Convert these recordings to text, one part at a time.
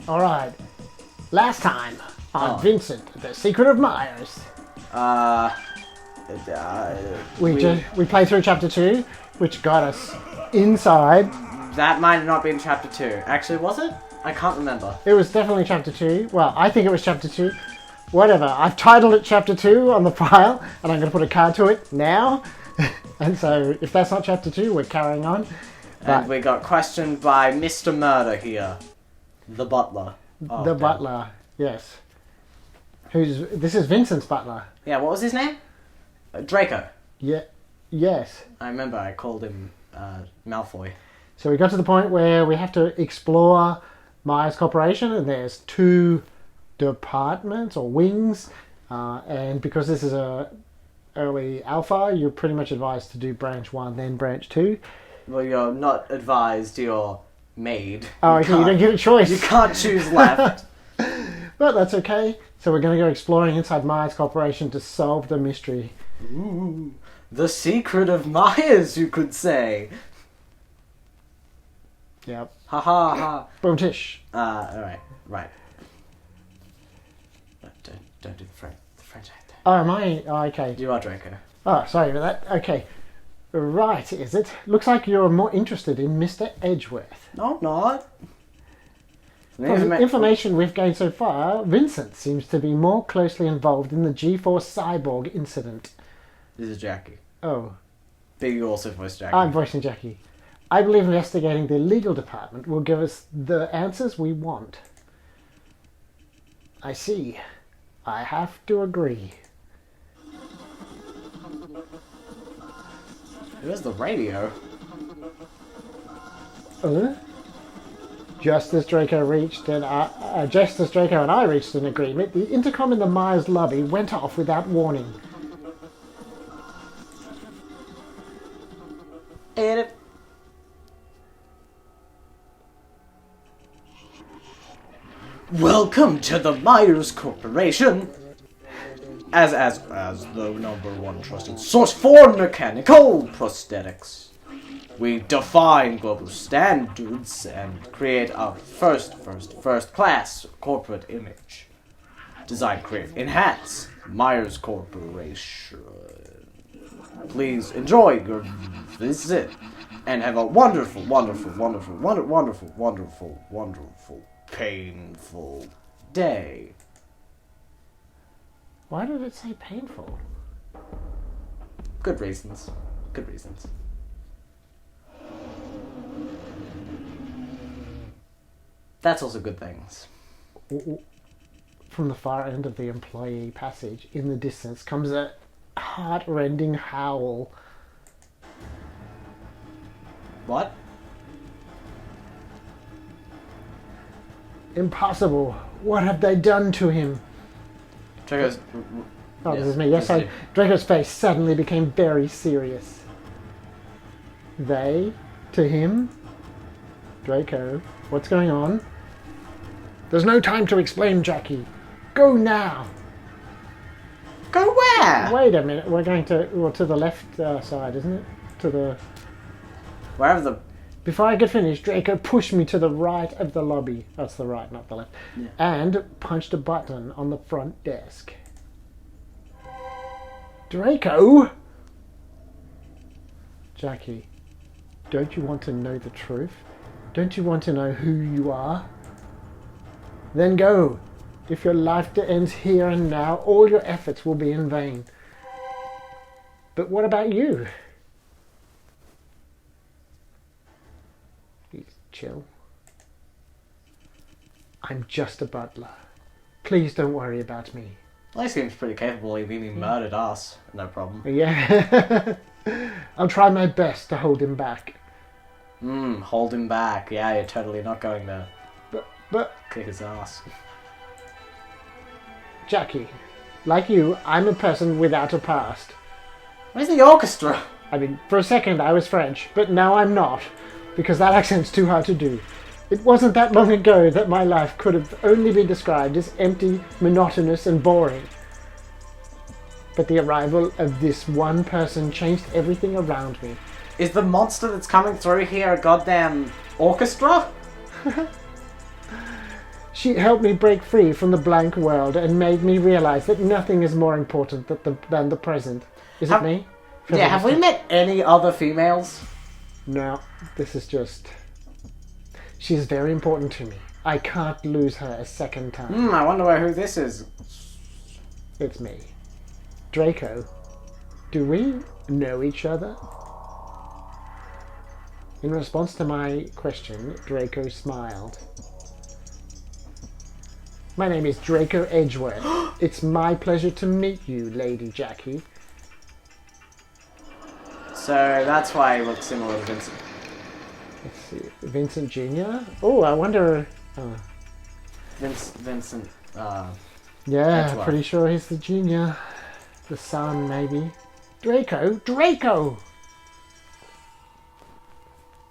Alright. Last time on Vincent, the Secret of Myers. We played through chapter 2, which got us inside. That might have not been chapter 2. Actually, was it? I can't remember. It was definitely chapter 2. Well, I think it was chapter 2. Whatever. I've titled it chapter 2 on the file, and I'm going to put a card to it now. And so, if that's not chapter 2, we're carrying on. And we got questioned by Mr. Murder here. The butler. The butler, yes. This is Vincent's butler. Yeah, what was his name? Draco. Yeah, yes. I remember I called him Malfoy. So we got to the point where we have to explore Myers Corporation, and there's 2 departments or wings, and because this is a early alpha, you're pretty much advised to do branch 1, then branch 2. Well, you're not advised, you're made. Oh, okay, you don't get a choice. You can't choose left. But that's okay. So we're going to go exploring inside Myers Corporation to solve the mystery. Ooh, the Secret of Myers, you could say. Yep. Ha ha ha. Boom tish. Alright, right. Don't do the French accent. Oh, am I? Oh, okay. You are Draco. Oh, sorry about that. Okay. Right, is it? Looks like you're more interested in Mr. Edgeworth. No, I'm not. From the information we've gained so far, Vincent seems to be more closely involved in the G-Force cyborg incident. This is Jackie. Oh. But you also voice Jackie. I'm voicing Jackie. I believe investigating the legal department will give us the answers we want. I see. I have to agree. Where's the radio? Just as Draco and I reached an agreement, the intercom in the Myers lobby went off without warning. Edit. Welcome to the Myers Corporation. As the #1 trusted source for mechanical prosthetics, we define global standards and create a first class corporate image. Design, create, enhance Myers Corporation. Please enjoy your visit and have a wonderful, painful day. Why did it say painful? Good reasons. That's also good things. From the far end of the employee passage, in the distance, comes a heart-rending howl. What? Impossible. What have they done to him? Draco's... Oh, yes, this is me. Yes, sorry. Draco's face suddenly became very serious. They? To him? Draco, what's going on? There's no time to explain, Jackie. Go now. Go where? Wait a minute. We're going to the left side, isn't it? To the... Wherever the... Before I could finish, Draco pushed me to the right of the lobby. That's the right, not the left. Yeah. And punched a button on the front desk. Draco? Jackie, don't you want to know the truth? Don't you want to know who you are? Then go. If your life ends here and now, all your efforts will be in vain. But what about you? Chill. I'm just a butler. Please don't worry about me. Well, he seems pretty capable of even murdered us. No problem. Yeah. I'll try my best to hold him back. Hold him back. Yeah, you're totally not going to but kick his ass. Jackie, like you, I'm a person without a past. Where's the orchestra? I mean, for a second I was French, but now I'm not. Because that accent's too hard to do. It wasn't that long ago that my life could have only been described as empty, monotonous, and boring. But the arrival of this one person changed everything around me. Is the monster that's coming through here a goddamn orchestra? She helped me break free from the blank world and made me realize that nothing is more important than the present. Is it me? Yeah, have we met any other females? No, this is just... She's very important to me. I can't lose her a second time. I wonder who this is. It's me. Draco. Do we know each other? In response to my question, Draco smiled. My name is Draco Edgeworth. It's my pleasure to meet you, Lady Jackie. So that's why he looks similar to Vincent. Let's see. Vincent Jr.? Oh, I wonder... Oh. Vincent, Yeah, Edgeworth. pretty sure he's the junior. The son, maybe. Draco! Draco!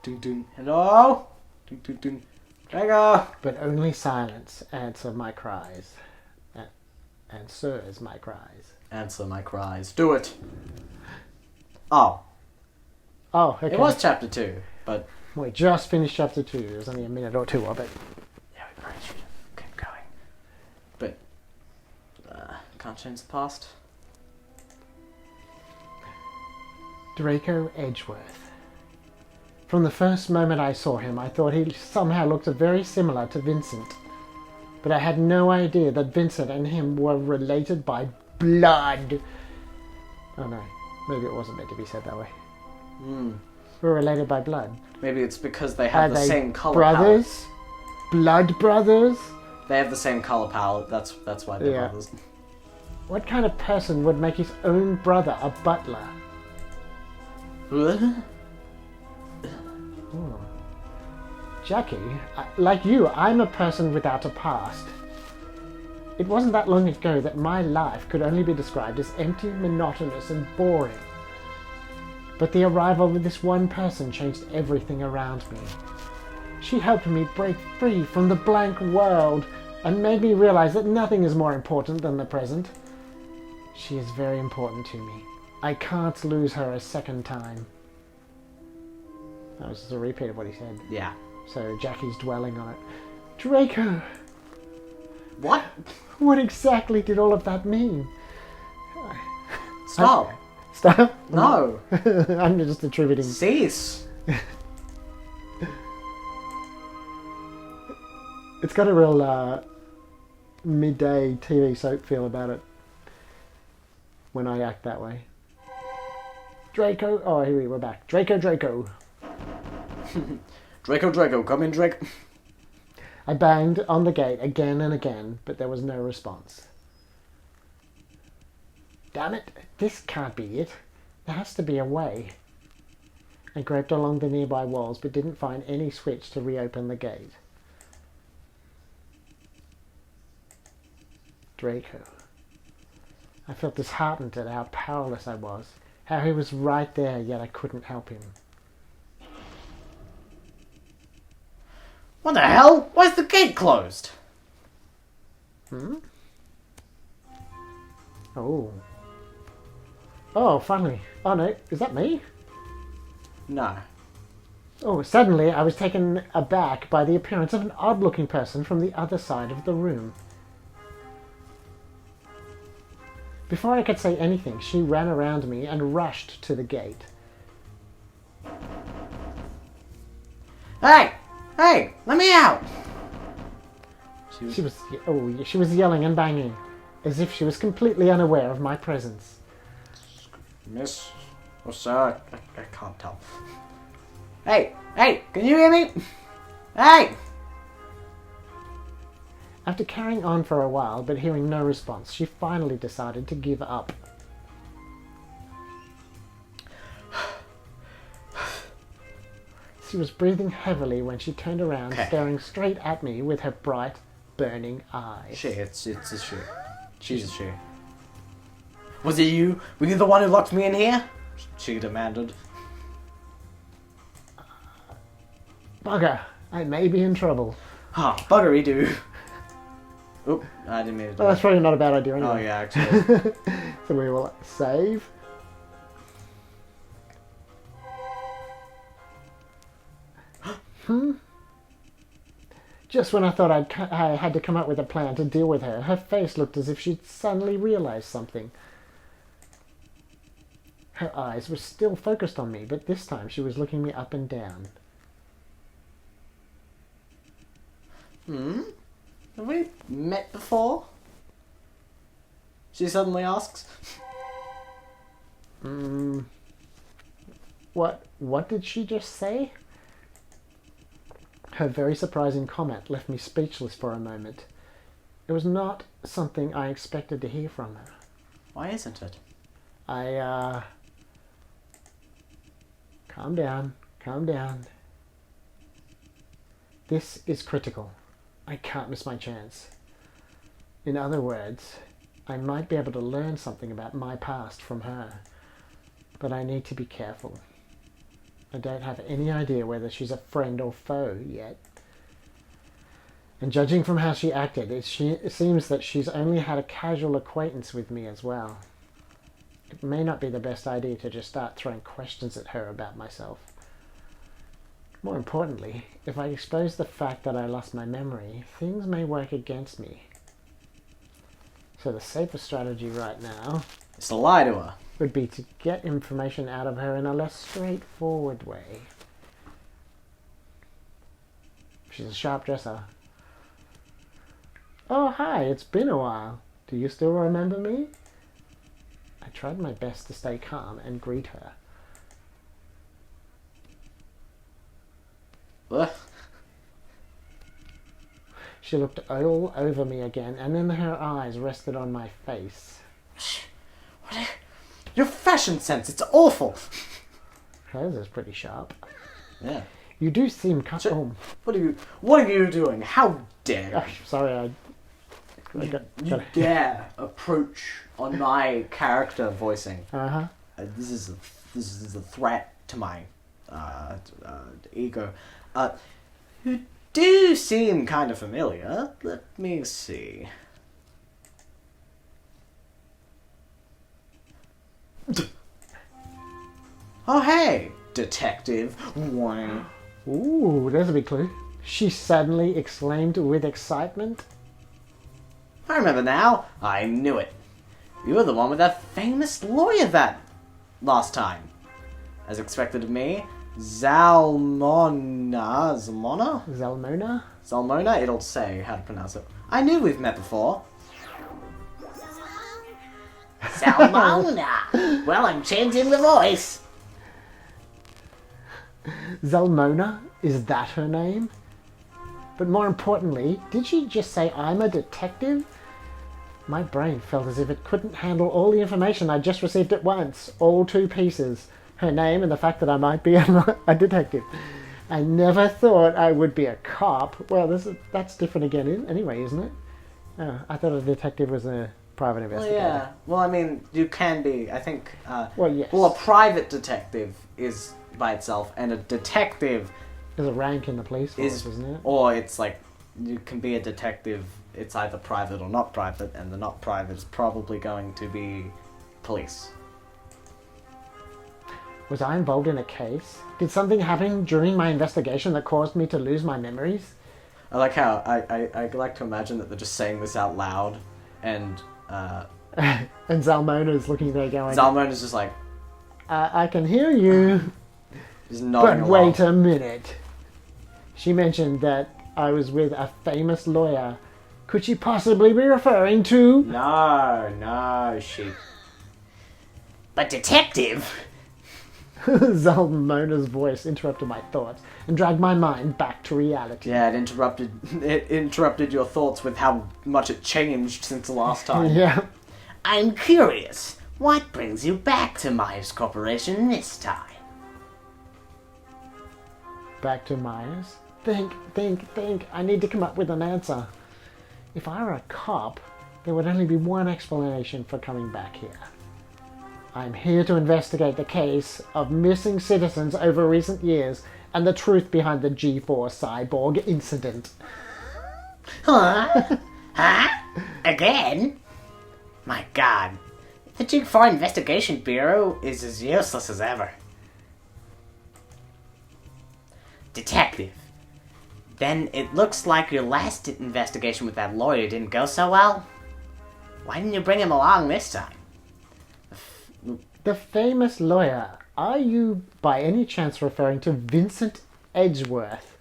Dun dun. Hello? Dun dun dun. Drago! But only silence answer my cries. Answers my cries. Answer my cries. Do it. Oh. Oh, okay. It was chapter 2, but... We just finished chapter 2. There's only a minute or two of it. Yeah, we probably should have kept going. But... can't change the past. Draco Edgeworth. From the first moment I saw him, I thought he somehow looked very similar to Vincent. But I had no idea that Vincent and him were related by blood. Oh no, maybe it wasn't meant to be said that way. We're related by blood. Maybe it's because they have Are the they same color brothers? palette. Blood brothers? They have the same color palette, that's why they're Yeah. brothers. What kind of person would make his own brother a butler? Jackie, like you, I'm a person without a past. It wasn't that long ago that my life could only be described as empty, monotonous, and boring. But the arrival of this one person changed everything around me. She helped me break free from the blank world and made me realize that nothing is more important than the present. She is very important to me. I can't lose her a second time. That was just a repeat of what he said. Yeah. So Jackie's dwelling on it. Draco! What? What exactly did all of that mean? Stop. Stop? No. I'm just attributing. Cease. It's got a real midday TV soap feel about it when I act that way. Draco. Oh, here we're back. Draco. Draco, come in, Drake. I banged on the gate again and again, but there was no response. Damn it, this can't be it. There has to be a way. I groped along the nearby walls, but didn't find any switch to reopen the gate. Draco. I felt disheartened at how powerless I was, how he was right there, yet I couldn't help him. What the hell? Why is the gate closed? Oh. Oh, finally. Oh no, is that me? No. Oh, suddenly I was taken aback by the appearance of an odd-looking person from the other side of the room. Before I could say anything, she ran around me and rushed to the gate. Hey! Hey! Let me out! She was yelling and banging, as if she was completely unaware of my presence. Miss... or sir, I can't tell. Hey! Hey! Can you hear me? Hey! After carrying on for a while, but hearing no response, she finally decided to give up. She was breathing heavily when she turned around, staring straight at me with her bright, burning eyes. It's a she. She's a she. Was it you? Were you the one who locked me in here? She demanded. Bugger, I may be in trouble. Ah, buggery do. Oop, I didn't mean to do Well, that's probably not a bad idea anyway. Oh yeah, actually. So we will save. Just when I thought I had to come up with a plan to deal with her, her face looked as if she'd suddenly realized something. Her eyes were still focused on me, but this time she was looking me up and down. Have we met before? She suddenly asks. What did she just say? Her very surprising comment left me speechless for a moment. It was not something I expected to hear from her. Why isn't it? Calm down. This is critical. I can't miss my chance. In other words, I might be able to learn something about my past from her, but I need to be careful. I don't have any idea whether she's a friend or foe yet. And judging from how she acted, it seems that she's only had a casual acquaintance with me as well. It may not be the best idea to just start throwing questions at her about myself. More importantly, if I expose the fact that I lost my memory, things may work against me. So the safer strategy right now It's to lie to her. would be to get information out of her in a less straightforward way. She's a sharp dresser. Oh, hi, it's been a while. Do you still remember me? I tried my best to stay calm and greet her. Ugh. She looked all over me again, and then her eyes rested on my face. Your fashion sense, it's awful. Hers is pretty sharp. Yeah. You do seem What are you doing? How dare you? Sorry, You dare approach on my character voicing. Uh-huh. This is a threat to my ego. You do seem kind of familiar. Let me see. Oh hey, detective. Wang. Ooh, there's a big clue. She suddenly exclaimed with excitement. I remember now. I knew it. You were the one with that famous lawyer that last time. As expected of me, Zalmona, it'll say how to pronounce it. I knew we've met before. Zalmona! Well, I'm changing the voice. Zalmona? Is that her name? But more importantly, did she just say I'm a detective? My brain felt as if it couldn't handle all the information I just received at once, all two pieces. Her name and the fact that I might be a detective. I never thought I would be a cop. Well, that's different again anyway, isn't it? Oh, I thought a detective was a private investigator. Well, yeah. Well, I mean, you can be, I think... well, yes. Well, a private detective is by itself, and a detective... There's a rank in the police force, isn't it? Or it's like, you can be a detective, it's either private or not private, and the not private is probably going to be police. Was I involved in a case? Did something happen during my investigation that caused me to lose my memories? I like how, I like to imagine that they're just saying this out loud, and... and Zalmona's looking there going... Zalmona's just like... I can hear you. Just nodding But along. wait a minute. She mentioned that I was with a famous lawyer. Could she possibly be referring to... No, she... But detective... Zalmona's voice interrupted my thoughts and dragged my mind back to reality. Yeah, it interrupted your thoughts with how much it changed since the last time. Yeah. I'm curious. What brings you back to Myers Corporation this time? Back to Myers? Think. I need to come up with an answer. If I were a cop, there would only be one explanation for coming back here. I'm here to investigate the case of missing citizens over recent years and the truth behind the G4 cyborg incident. Huh? Again? My god. The G4 Investigation Bureau is as useless as ever. Detective, Then it looks like your last investigation with that lawyer didn't go so well. Why didn't you bring him along this time? The famous lawyer. Are you by any chance referring to Vincent Edgeworth?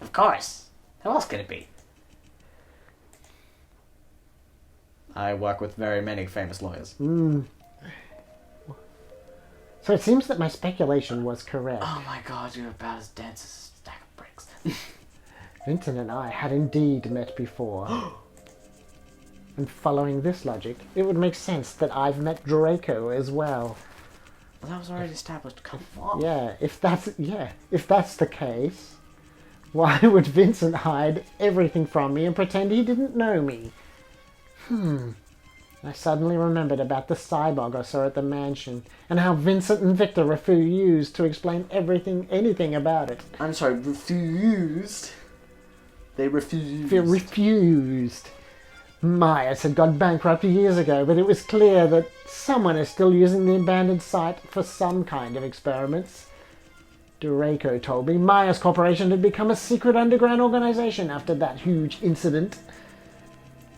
Of course. Who else could it be? I work with very many famous lawyers. So it seems that my speculation was correct. Oh my god, you're about as dense as a stack of bricks. Vincent and I had indeed met before. And following this logic, it would make sense that I've met Draco as well. Well, that was already established. Come on. If that's the case, why would Vincent hide everything from me and pretend he didn't know me? I suddenly remembered about the cyborg I saw at the mansion, and how Vincent and Victor refused to explain anything about it. I'm sorry, refused? They refused. They refused. Myers had gone bankrupt years ago, but it was clear that someone is still using the abandoned site for some kind of experiments. Draco told me Myers Corporation had become a secret underground organization after that huge incident.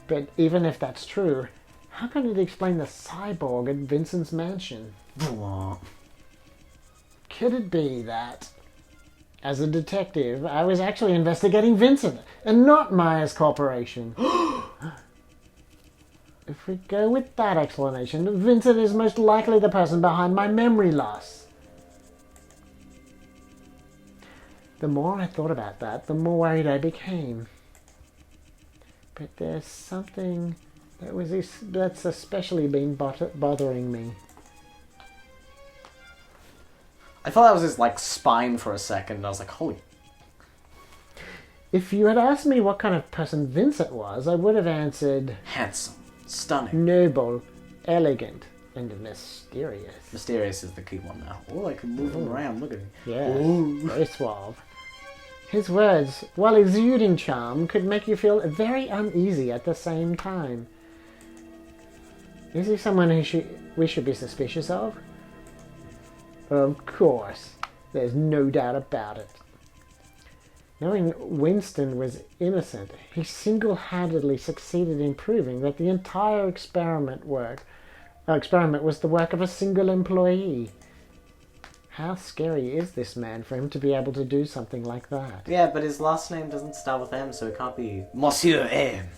But even if that's true, how can it explain the cyborg at Vincent's mansion? Could it be that, as a detective, I was actually investigating Vincent and not Myers Corporation? If we go with that explanation, Vincent is most likely the person behind my memory loss. The more I thought about that, the more worried I became. But there's something that's especially been bothering me. I thought that was his, spine for a second, and I was like, holy... If you had asked me what kind of person Vincent was, I would have answered... Handsome. Stunning. Noble, elegant, and mysterious. Mysterious is the key one now. Oh, I can move him around. Look at him. Yeah, very suave. His words, while exuding charm, could make you feel very uneasy at the same time. Is he someone we should be suspicious of? Of course. There's no doubt about it. Knowing Winston was innocent, he single-handedly succeeded in proving that the entire experiment was the work of a single employee. How scary is this man for him to be able to do something like that? Yeah, but his last name doesn't start with M, so it can't be Monsieur M.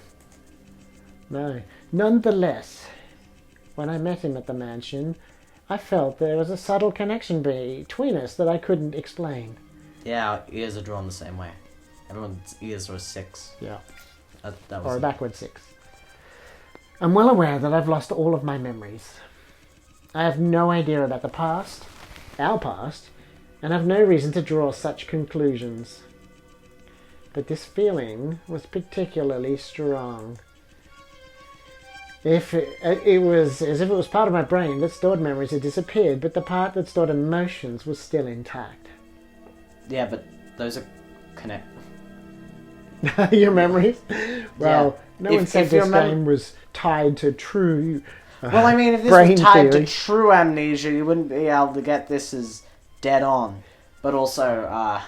No. Nonetheless, when I met him at the mansion, I felt there was a subtle connection between us that I couldn't explain. Yeah, our ears are drawn the same way. Everyone's ears are a 6. Yeah. That was or a backward 6. I'm well aware that I've lost all of my memories. I have no idea about the past, our past, and have no reason to draw such conclusions. But this feeling was particularly strong. If it was as if it was part of my brain that stored memories had disappeared, but the part that stored emotions was still intact. Yeah, but those are connect. Your memories? Well, Yeah. no one said this game was tied to true Well, I mean, if this brain was tied theory. to true amnesia, you wouldn't be able to get this as dead on. But also,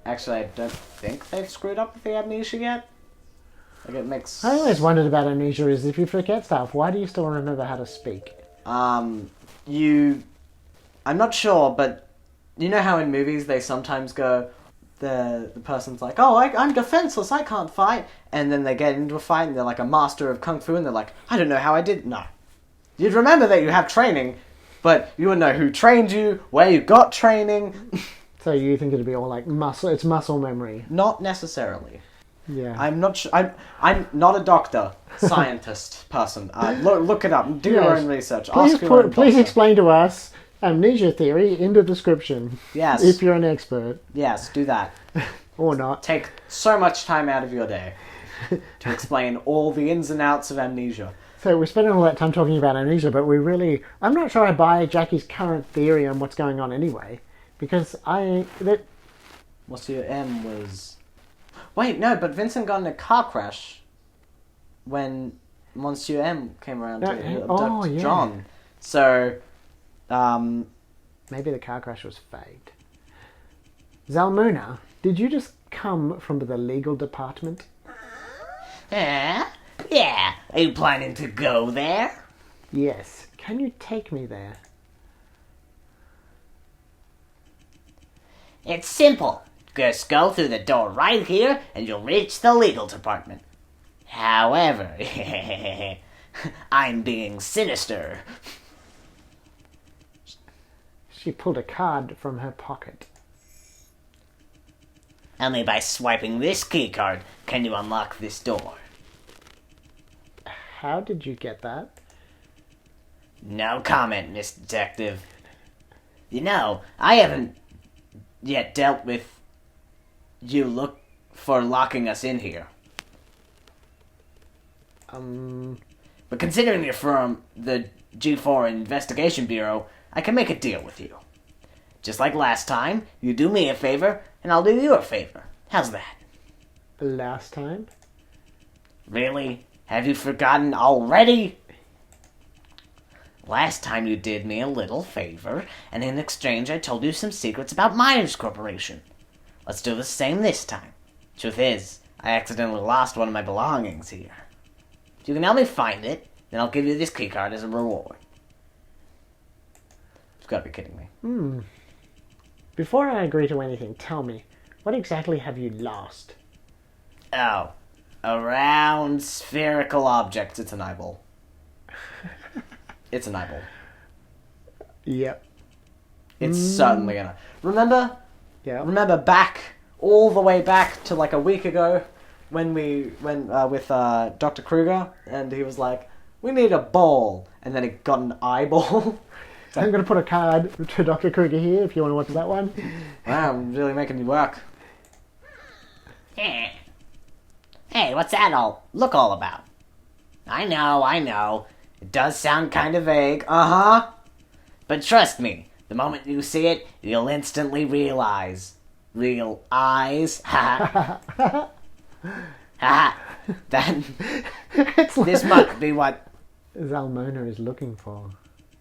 actually, I don't think they've screwed up with the amnesia yet. Like, it makes... I always wondered about amnesia is if you forget stuff, why do you still remember how to speak? I'm not sure, but you know how in movies they sometimes go, the person's like, oh, I'm defenseless, I can't fight. And then they get into a fight and they're like a master of kung fu and they're like, I don't know how I did. No. You'd remember that you have training, but you would know who trained you, where you got training. So you think it'd be all like muscle, it's muscle memory. Not necessarily. Yeah. I'm not sure. I'm not a doctor, scientist person. Look it up. Do your own research. Ask your own Please doctor. explain to us amnesia theory in the description. Yes. If you're an expert. Yes, do that. Or not. Take so much time out of your day to explain all the ins and outs of amnesia. So we're spending all that time talking about amnesia, but I'm not sure I buy Jackie's current theory on what's going on anyway. Because Monsieur M was... Wait, no, but Vincent got in a car crash when Monsieur M came around to abduct John. So, maybe the car crash was faked. Zalmuna, Did you just come from the legal department? Yeah. Are you planning to go there? Yes. Can you take me there? It's simple. Just go through the door right here and you'll reach the legal department. However, I'm being sinister. She pulled a card from her pocket. Only by swiping this keycard can you unlock this door. How did you get that? No comment, Miss Detective. You know, I haven't yet dealt with you for locking us in here. But considering you're from the G4 Investigation Bureau, I can make a deal with you. Just like last time, you do me a favor, and I'll do you a favor. How's that? Last time? Really? Have you forgotten already? Last time you did me a little favor, and in exchange I told you some secrets about Myers Corporation. Let's do the same this time. Truth is, I accidentally lost one of my belongings here. If you can help me find it, then I'll give you this keycard as a reward. You've got to be kidding me. Before I agree to anything, tell me, what exactly have you lost? Oh, a round spherical object. It's an eyeball. It's an eyeball. Yep. It's certainly an... Remember Yeah. all the way back to like a week ago when we went with Dr. Kruger, and he was like, we need a ball, and then he got an eyeball. I'm going to put a card to Dr. Kruger here if you want to watch that one. Wow, I'm really making you work. Hey, what's that all about? I know. It does sound kind of vague. Uh-huh. But trust me, the moment you see it, you'll instantly realize. Real eyes. Ha ha. Ha. This must be what... Zalmona is looking for.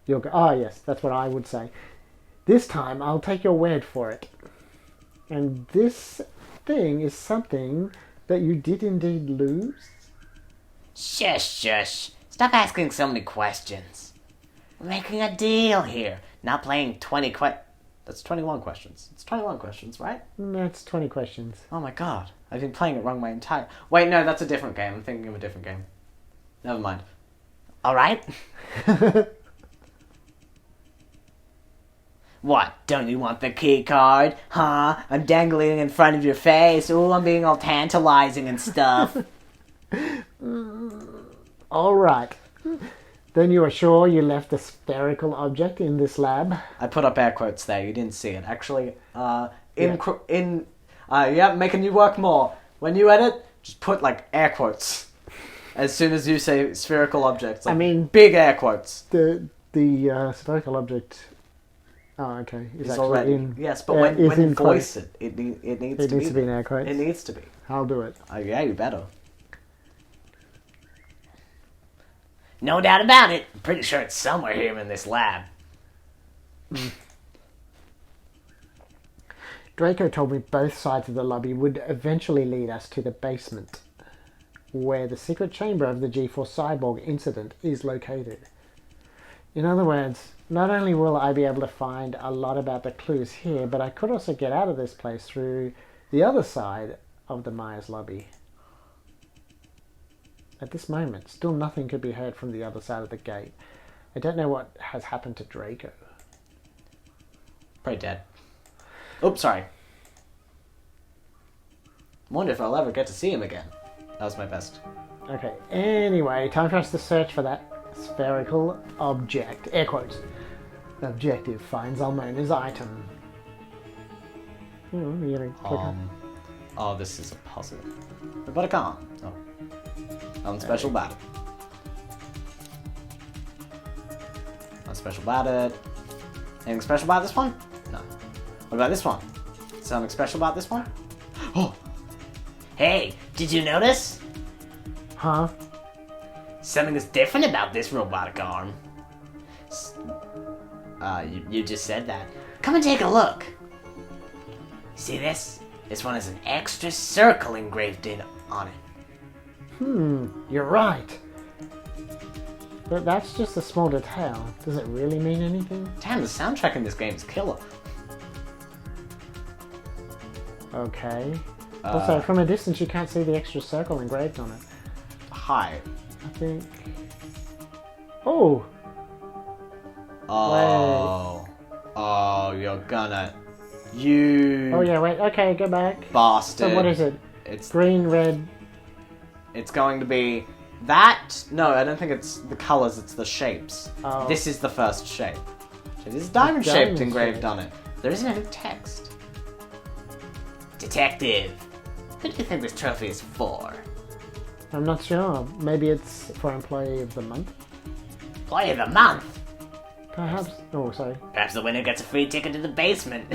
Yes, that's what I would say. This time, I'll take your word for it. And this thing is something that you did indeed lose? Shush. Stop asking so many questions. We're making a deal here, not playing 20 That's 21 questions. It's 21 questions, right? That's 20 questions. Oh my god. I've been playing it wrong my entire... Wait, no, that's a different game. I'm thinking of a different game. Never mind. Alright? What, don't you want the key card? Huh? I'm dangling in front of your face. Ooh, I'm being all tantalizing and stuff. All right. Then you are sure you left a spherical object in this lab? I put up air quotes there. You didn't see it. Actually, making you work more. When you edit, just put, like, air quotes. As soon as you say spherical objects. Like, I mean... big air quotes. The spherical object... Oh, okay. It's already in... Yes, but when you voice it, it needs to be in air quotes? It needs to be. I'll do it. Oh, yeah, you better. No doubt about it. I'm pretty sure it's somewhere here in this lab. Draco told me both sides of the lobby would eventually lead us to the basement, where the secret chamber of the G4 cyborg incident is located. In other words, not only will I be able to find a lot about the clues here, but I could also get out of this place through the other side of the Myers lobby. At this moment, still nothing could be heard from the other side of the gate. I don't know what has happened to Draco. Probably dead. Oops, sorry. Wonder if I'll ever get to see him again. That was my best. Okay, anyway, time for us to search for that spherical object. Air quotes. The objective finds Almona's item. You're gonna click on. Oh, this is a puzzle. But I can't. Oh. Nothing special about it. Nothing special about it. Anything special about this one? No. What about this one? Something special about this one? Oh! Hey, did you notice? Huh? Something is different about this robotic arm. You just said that. Come and take a look. See this? This one has an extra circle engraved on it. You're right. But that's just a small detail. Does it really mean anything? Damn, the soundtrack in this game is killer. Okay. Also, from a distance you can't see the extra circle engraved on it. Hi. I think... Oh! Oh. Oh, you're gonna... You... Oh yeah, wait, okay, go back. Bastard. So what is it? It's Green, red... It's going to be... That? No, I don't think it's the colours, it's the shapes. Oh. This is the first shape. So this is diamond shaped diamond engraved shape. on it. There isn't any text. Detective, who do you think this trophy is for? I'm not sure. Maybe it's for Employee of the Month? Employee of the month. Perhaps... Oh, sorry. Perhaps the winner gets a free ticket to the basement.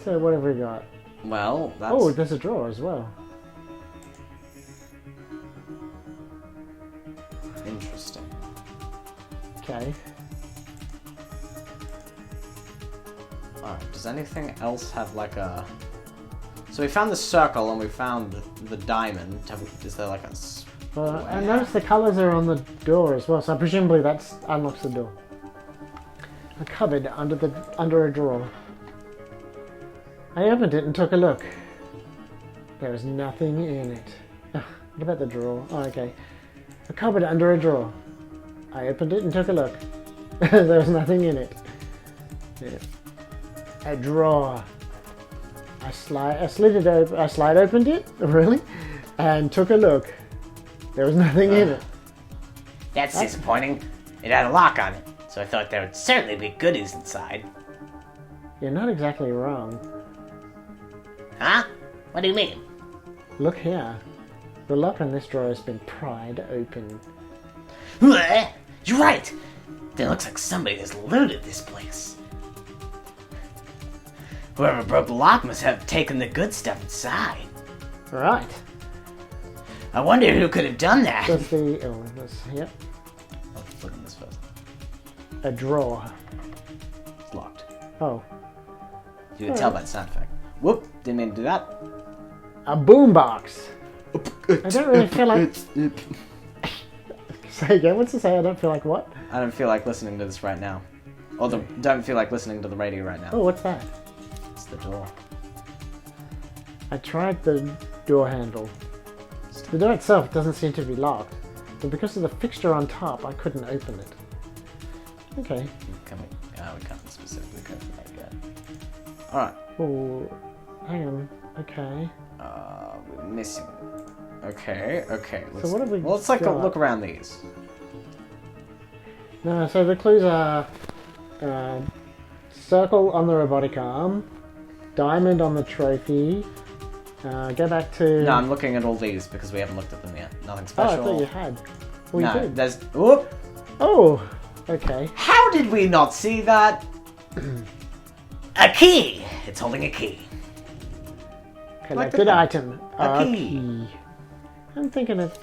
So what have we got? Well, that's... Oh, there's a drawer as well. Interesting. Okay. Alright, does anything else have like a... So we found the circle and we found the diamond. Is there like a... I noticed the colours are on the door as well, so presumably that unlocks the door. A cupboard under a drawer. I opened it and took a look. There was nothing in it. Ugh, what about the drawer? Oh, okay. A cupboard under a drawer. I opened it and took a look. There was nothing in it. Yeah. A drawer. I slid it open. I slide opened it, really, and took a look. There was nothing in it. That's disappointing. It had a lock on it, so I thought there would certainly be goodies inside. You're not exactly wrong. Huh? What do you mean? Look here. The lock on this drawer has been pried open. You're right! It looks like somebody has looted this place. Whoever broke the lock must have taken the good stuff inside. Right. I wonder who could have done that. That's the... Oh, that's... Yep. Let's look at this first. A drawer. It's locked. Oh. You can tell by the sound effect. Whoop! Didn't mean to do that. A boombox. I don't really feel like... Say again, what's to say? I don't feel like what? I don't feel like listening to this right now. Or don't feel like listening to the radio right now. Oh, what's that? It's the door. I tried the door handle. The door itself doesn't seem to be locked, but because of the fixture on top, I couldn't open it. Okay. We can't specifically go for that yet. Alright. Oh, hang on. Okay. We're missing. Okay. So what have we let's got? look around these. No, so the clues are circle on the robotic arm, diamond on the trophy. Go back to... No, I'm looking at all these because we haven't looked at them yet. Nothing Oh, I special. thought you had. Well, no, you did. there's... Whoop! Oh, okay. How did we not see that? A key! It's holding a key. Collected item. A key. I'm thinking it's...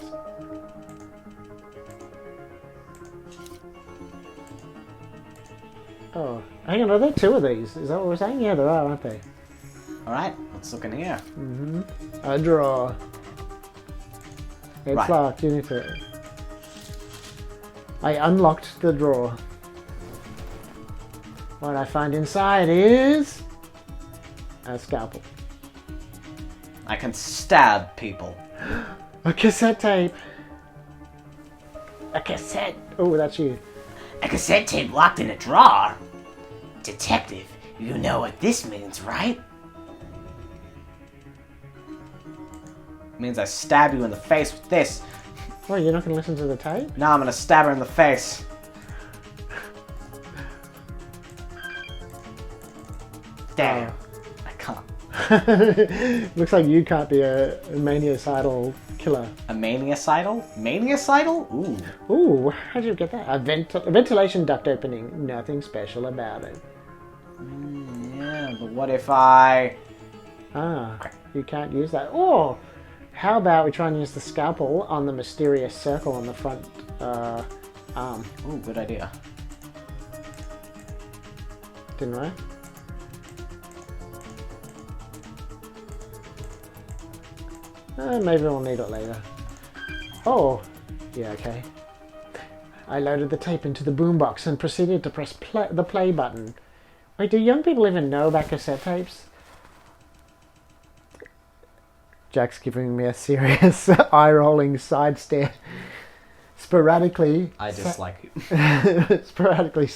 Oh, hang on, are there two of these? Is that what we're saying? Yeah, there are, aren't they? Alright, let's look in here. A drawer. It's Right. locked, you need to... I unlocked the drawer. What I find inside is... a scalpel. I can stab people. A cassette tape. A cassette. Oh, that's you. A cassette tape locked in a drawer? Detective, you know what this means, right? It means I stab you in the face with this. Oh, you're not going to listen to the tape? Now I'm gonna stab her in the face. There. I can't. Looks like you can't be a maniacidal killer. A maniacidal? Maniacidal? Ooh. Ooh, how'd you get that? A ventilation duct opening. Nothing special about it. Yeah, but what if I... Ah, you can't use that. Oh, how about we try and use the scalpel on the mysterious circle on the front arm? Ooh, good idea. didn't I? Maybe we'll need it later. Oh, yeah, okay. I loaded the tape into the boombox and proceeded to press the play button. Wait, do young people even know about cassette tapes? Jack's giving me a serious eye-rolling side stare. Sporadically... I dislike you. Sporadically,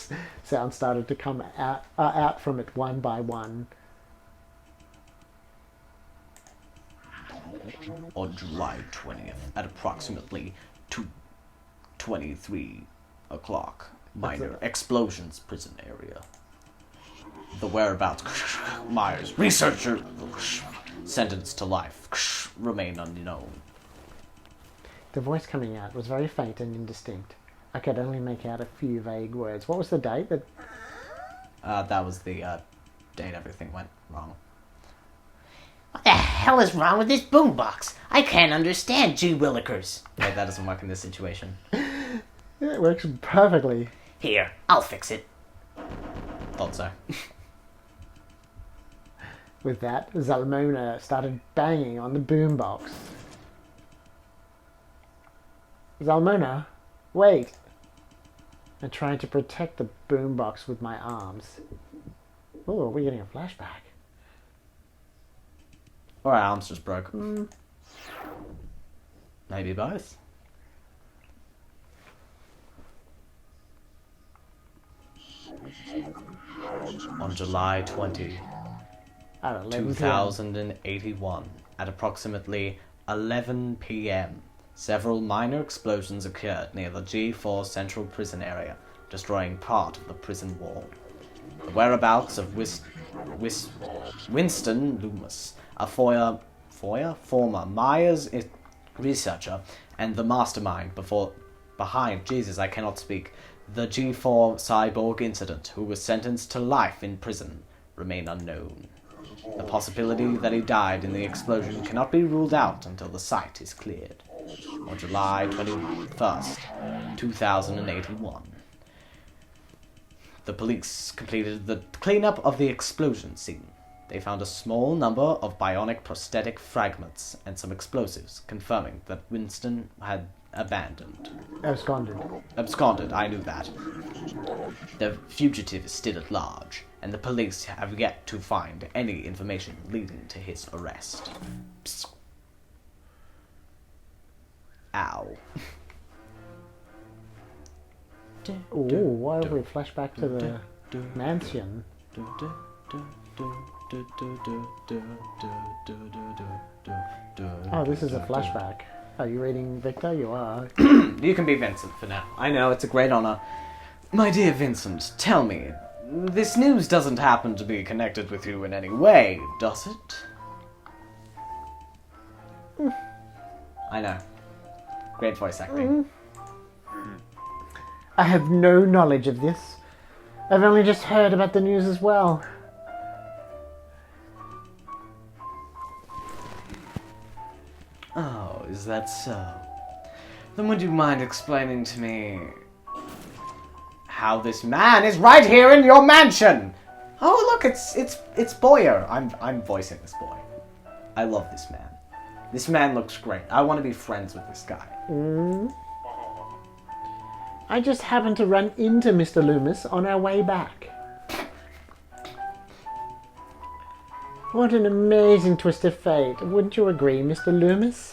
sounds started to come out from it one by one. On July 20th, at approximately 2:23 o'clock, minor explosions prison area. The whereabouts, Myers, researcher, sentenced to life, remain unknown. The voice coming out was very faint and indistinct. I could only make out a few vague words. What was the date? That was the date everything went wrong. What the hell is wrong with this boombox? I can't understand, gee willikers. Wait, that doesn't work in this situation. It works perfectly. Here, I'll fix it. Thought so. With that, Zalmona started banging on the boombox. Zalmona, wait! I tried to protect the boombox with my arms. Oh, we're getting a flashback. Or our arms just broke. Maybe both. On July 20, At 11 p.m. 2081, at approximately 11 p.m., several minor explosions occurred near the G4 Central Prison area, destroying part of the prison wall. The whereabouts of Winston Loomis, a former Myers researcher and the mastermind behind Jesus, I cannot speak, the G4 cyborg incident, who was sentenced to life in prison, remain unknown. The possibility that he died in the explosion cannot be ruled out until the site is cleared. On July 21st, 2081, the police completed the cleanup of the explosion scene. They found a small number of bionic prosthetic fragments and some explosives, confirming that Winston had absconded, I knew that. The fugitive is still at large, and the police have yet to find any information leading to his arrest. Psst. Ow. Ooh, why have we flashed back to the mansion? Oh, this is a flashback. Are you reading Victor? You are. You can be Vincent for now. I know, it's a great honor. My dear Vincent, tell me, this news doesn't happen to be connected with you in any way, does it? I know. Great voice acting. I have no knowledge of this. I've only just heard about the news as well. Oh, is that so? Then would you mind explaining to me how this man is right here in your mansion? Oh, look, it's Boyer. I'm voicing this boy. I love this man. This man looks great. I want to be friends with this guy. I just happened to run into Mr. Loomis on our way back. What an amazing twist of fate. Wouldn't you agree, Mr. Loomis?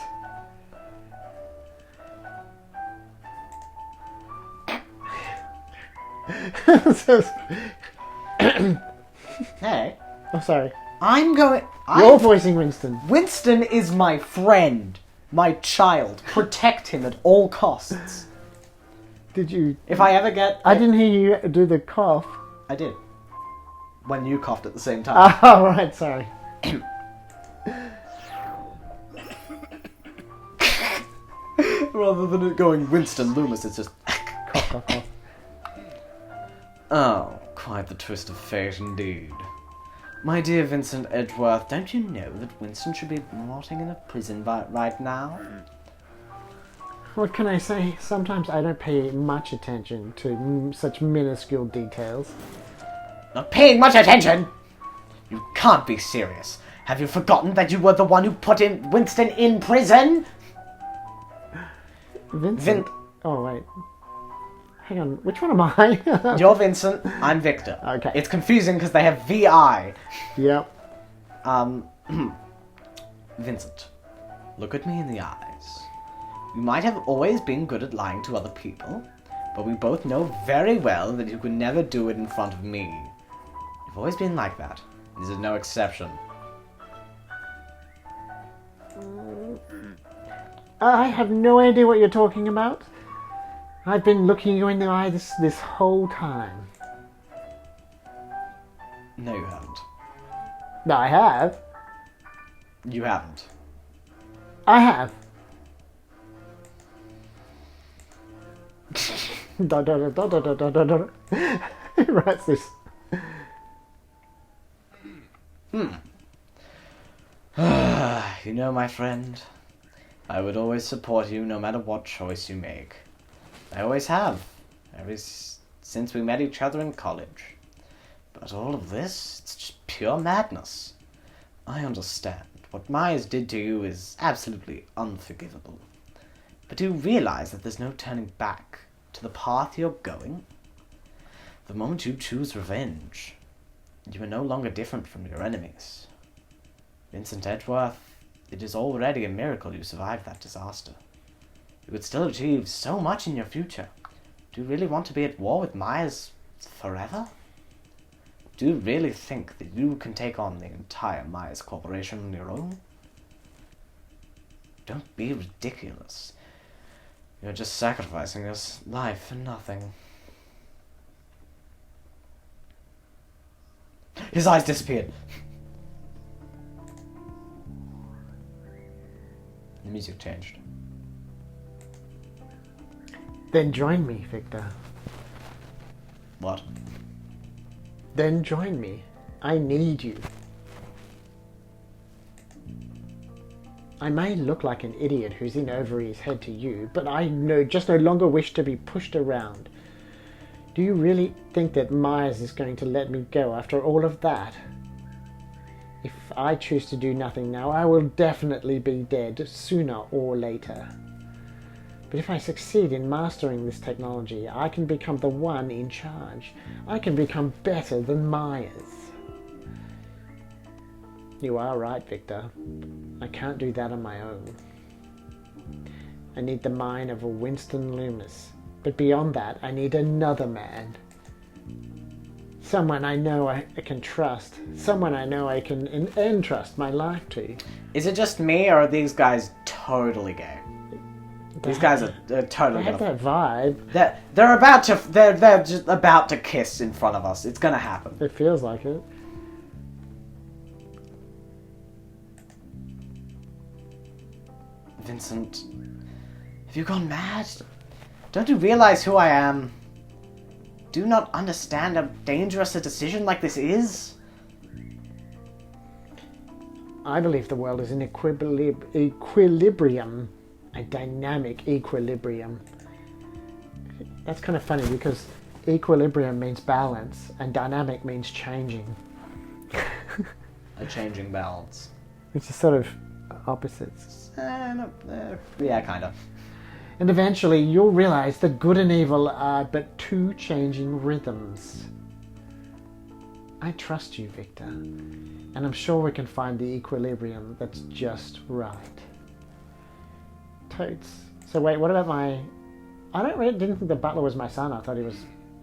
Hey. Oh, sorry. You're voicing Winston. Winston is my friend. My child. Protect him at all costs. Did you... If I ever get... I didn't hear you do the cough. I did. When you coughed at the same time. Oh, right, sorry. Rather than it going Winston Loomis, it's just... Cough, cough, cough. Oh, quite the twist of fate indeed. My dear Vincent Edgeworth, don't you know that Winston should be rotting in a prison right now? What can I say? Sometimes I don't pay much attention to such minuscule details. Not paying much attention? You can't be serious. Have you forgotten that you were the one who put Winston in prison? Vincent? Oh, wait. Hang on, which one am I? You're Vincent, I'm Victor. Okay. It's confusing because they have VI. Yep. Vincent, look at me in the eyes. You might have always been good at lying to other people, but we both know very well that you could never do it in front of me. You've always been like that. This is no exception. I have no idea what you're talking about. I've been looking you in the eye this whole time. No, you haven't. No, I have. You haven't. I have. Da, da, da, da, da, da, da, da. Who writes this? You know, my friend, I would always support you no matter what choice you make. I always have, since we met each other in college. But all of this, it's just pure madness. I understand. What Myers did to you is absolutely unforgivable. But do you realize that there's no turning back to the path you're going? The moment you choose revenge, you are no longer different from your enemies. Vincent Edgeworth, it is already a miracle you survived that disaster. You could still achieve so much in your future. Do you really want to be at war with Myers forever? Do you really think that you can take on the entire Myers Corporation on your own? Don't be ridiculous. You're just sacrificing your life for nothing. His eyes disappeared. The music changed. Then join me, Victor. What? Then join me. I need you. I may look like an idiot who's in over his head to you, but I just no longer wish to be pushed around. Do you really think that Myers is going to let me go after all of that? If I choose to do nothing now, I will definitely be dead sooner or later. But if I succeed in mastering this technology, I can become the one in charge. I can become better than Myers. You are right, Victor. I can't do that on my own. I need the mind of a Winston Loomis. But beyond that, I need another man. Someone I know I can trust. Someone I know I can entrust my life to. Is it just me, or are these guys totally gay? These guys are totally. They have that vibe. They're just about to kiss in front of us. It's gonna happen. It feels like it. Vincent, have you gone mad? Don't you realize who I am? Do you not understand how dangerous a decision like this is? I believe the world is in equilibrium. A dynamic equilibrium. That's kind of funny because equilibrium means balance and dynamic means changing. A changing balance. It's just sort of opposites. Yeah, kind of. And eventually you'll realize that good and evil are but two changing rhythms. I trust you, Victor, and I'm sure we can find the equilibrium that's just right. Totes. So wait, what about my... didn't think the butler was my son. I thought he was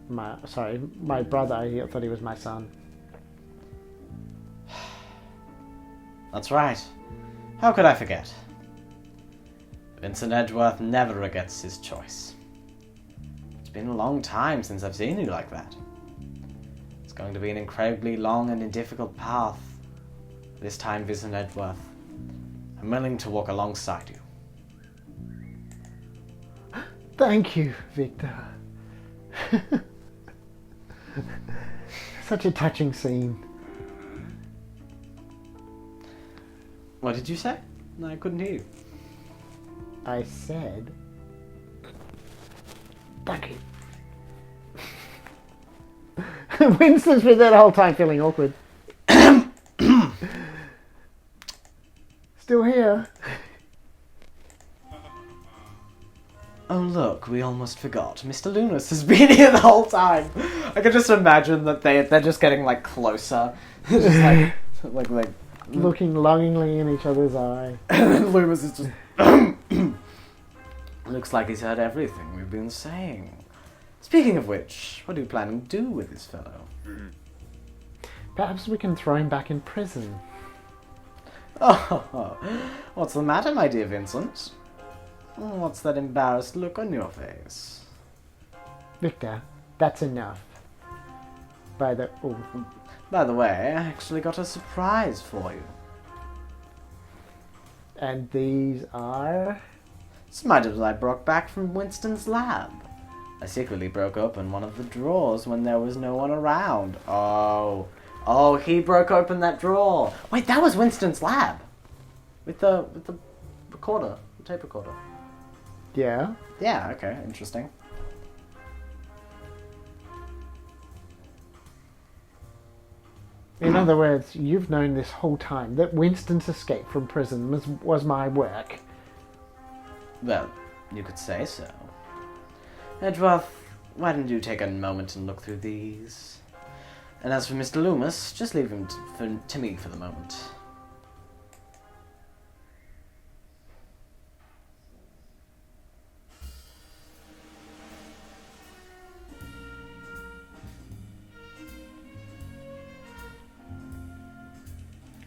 my brother. I thought he was my son. That's right. How could I forget? Vincent Edgeworth never regrets his choice. It's been a long time since I've seen you like that. It's going to be an incredibly long and difficult path. This time, Vincent Edgeworth, I'm willing to walk alongside you. Thank you, Victor. Such a touching scene. What did you say? No, I couldn't hear you. I said... Thank you. Winston's been there the whole time feeling awkward. Still here. Oh look, we almost forgot. Mr. Loomis has been here the whole time. I can just imagine that they're just getting like closer. Just like Looking longingly in each other's eye. and then Loomis is just looks like he's heard everything we've been saying. Speaking of which, what are you planning to do with this fellow? Perhaps we can throw him back in prison. Oh, what's the matter, my dear Vincent? What's that embarrassed look on your face? Victor, that's enough. By the way, I actually got a surprise for you. And these are... Some items I brought back from Winston's lab. I secretly broke open one of the drawers when there was no one around. Oh, he broke open that drawer. Wait, that was Winston's lab. With the recorder, the tape recorder. Yeah? Yeah, okay, interesting. In other words, you've known this whole time that Winston's escape from prison was my work. Well, you could say so. Edgeworth, why don't you take a moment and look through these? And as for Mr. Loomis, just leave him to me for the moment.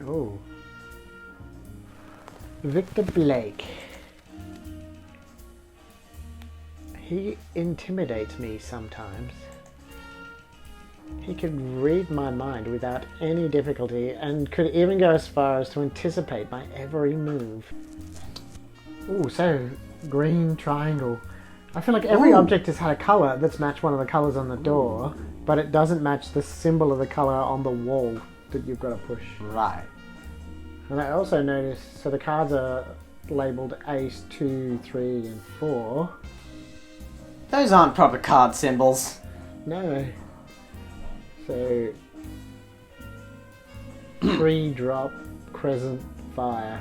Oh. Victor Blake. He intimidates me sometimes. He could read my mind without any difficulty and could even go as far as to anticipate my every move. Ooh, so green triangle. I feel like every object has had a colour that's matched one of the colours on the door, but it doesn't match the symbol of the colour on the wall that you've got to push. Right. And I also noticed, so the cards are labelled Ace, 2, 3 and 4. Those aren't proper card symbols. No. So, 3 drop, crescent, fire.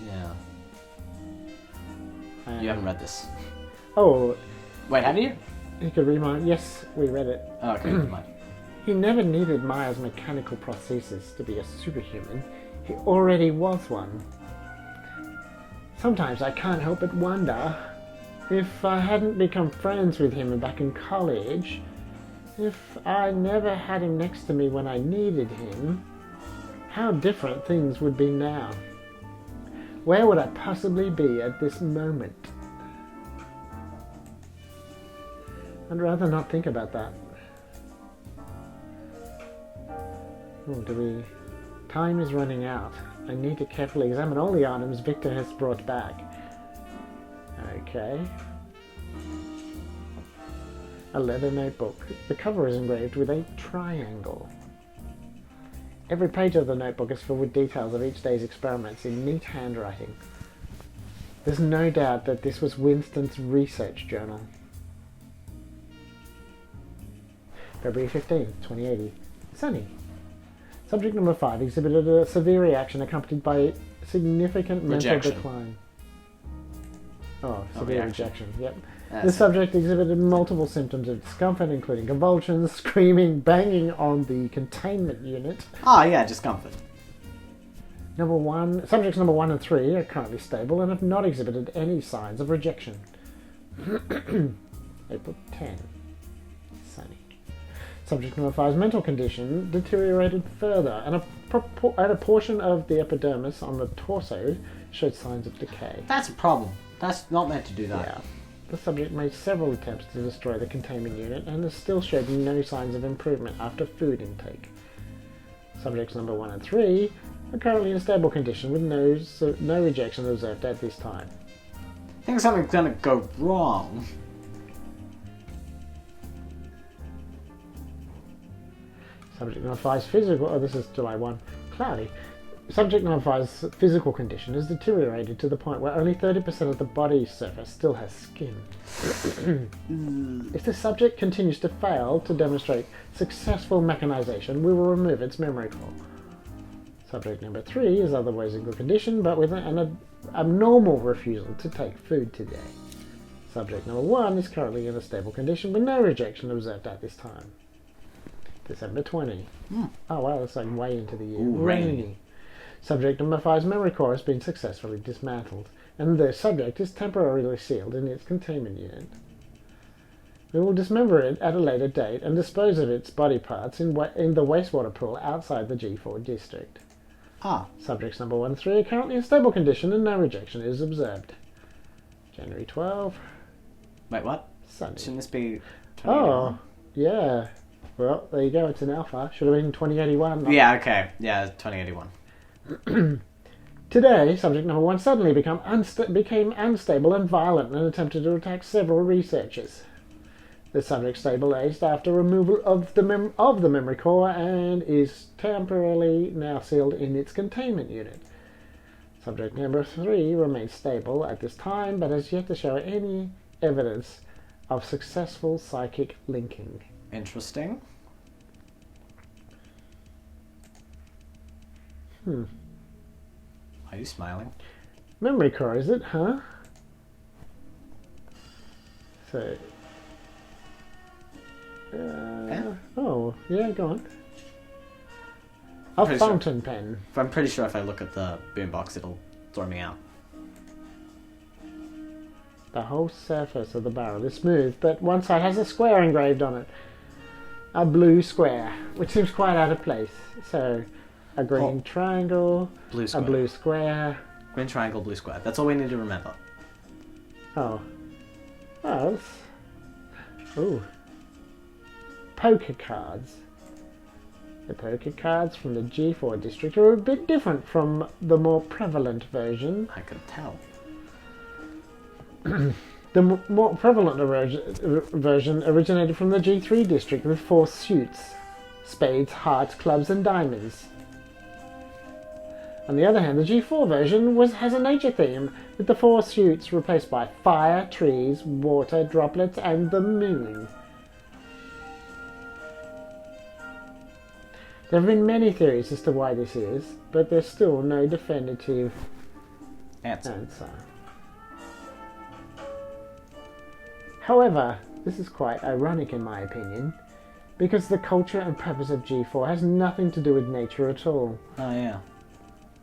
Yeah. And You haven't read this. Oh, Wait, have you? you could remind. Yes, we read it. Oh, okay, never mind. He never needed Myers' mechanical prosthesis to be a superhuman. He already was one. Sometimes I can't help but wonder if I hadn't become friends with him back in college, if I never had him next to me when I needed him, how different things would be now. Where would I possibly be at this moment? I'd rather not think about that. Oh, time is running out. I need to carefully examine all the items Victor has brought back. Okay. A leather notebook. The cover is engraved with a triangle. Every page of the notebook is filled with details of each day's experiments in neat handwriting. There's no doubt that this was Winston's research journal. February 15, 2080. Sunny. Subject number 5 exhibited a severe reaction accompanied by significant mental decline. Oh, severe rejection. Yep. The subject exhibited multiple symptoms of discomfort, including convulsions, screaming, banging on the containment unit. Oh, yeah, discomfort. Subjects number 1 and 3 are currently stable and have not exhibited any signs of rejection. April 10. Sunny. Subject number 5's mental condition deteriorated further, and a portion of the epidermis on the torso showed signs of decay. That's a problem. That's not meant to do that. Yeah. The subject made several attempts to destroy the containment unit and has still showed no signs of improvement after food intake. Subjects number 1 and 3 are currently in a stable condition with no rejection observed at this time. I think something's gonna go wrong. Subject number 5's physical... Oh, this is July 1. Cloudy. Subject number 5's physical condition has deteriorated to the point where only 30% of the body surface still has skin. If the subject continues to fail to demonstrate successful mechanization, we will remove its memory core. Subject number 3 is otherwise in good condition, but with an abnormal refusal to take food today. Subject number 1 is currently in a stable condition with no rejection observed at this time. December 20. Oh wow, that's like way into the year. Ooh, rainy. Subject number 5's memory core has been successfully dismantled, and the subject is temporarily sealed in its containment unit. We will dismember it at a later date and dispose of its body parts in the wastewater pool outside the G4 district. Subjects number 1 and 3 are currently in stable condition and no rejection is observed. January 12. Wait, what? Sunday. Shouldn't this be 2081? Oh, yeah. Well, there you go. It's an alpha. Should have been 2081. Yeah, okay. Yeah, 2081. Today, subject number 1 suddenly became unstable and violent and attempted to attack several researchers. The subject stabilized after removal of the memory core and is temporarily now sealed in its containment unit. Subject number 3 remains stable at this time, but has yet to show any evidence of successful psychic linking. Interesting. Why are you smiling? Memory core, is it, huh? So... Oh, yeah, go on. A Pretty fountain pen. I'm pretty sure if I look at the boombox, it'll throw me out. The whole surface of the barrel is smooth, but one side has a square engraved on it. A blue square, which seems quite out of place. So, a green triangle, Blue square. a blue square. Green triangle, blue square. That's all we need to remember. Oh. Oh, ooh. Poker cards. The poker cards from the G4 district are a bit different from the more prevalent version. I could tell. The more prevalent version originated from the G3 district with 4 suits: spades, hearts, clubs and diamonds. On the other hand, the G4 version has a nature theme, with the 4 suits replaced by fire, trees, water, droplets and the moon. There have been many theories as to why this is, but there's still no definitive answer. However, this is quite ironic in my opinion, because the culture and purpose of G4 has nothing to do with nature at all. Oh, yeah.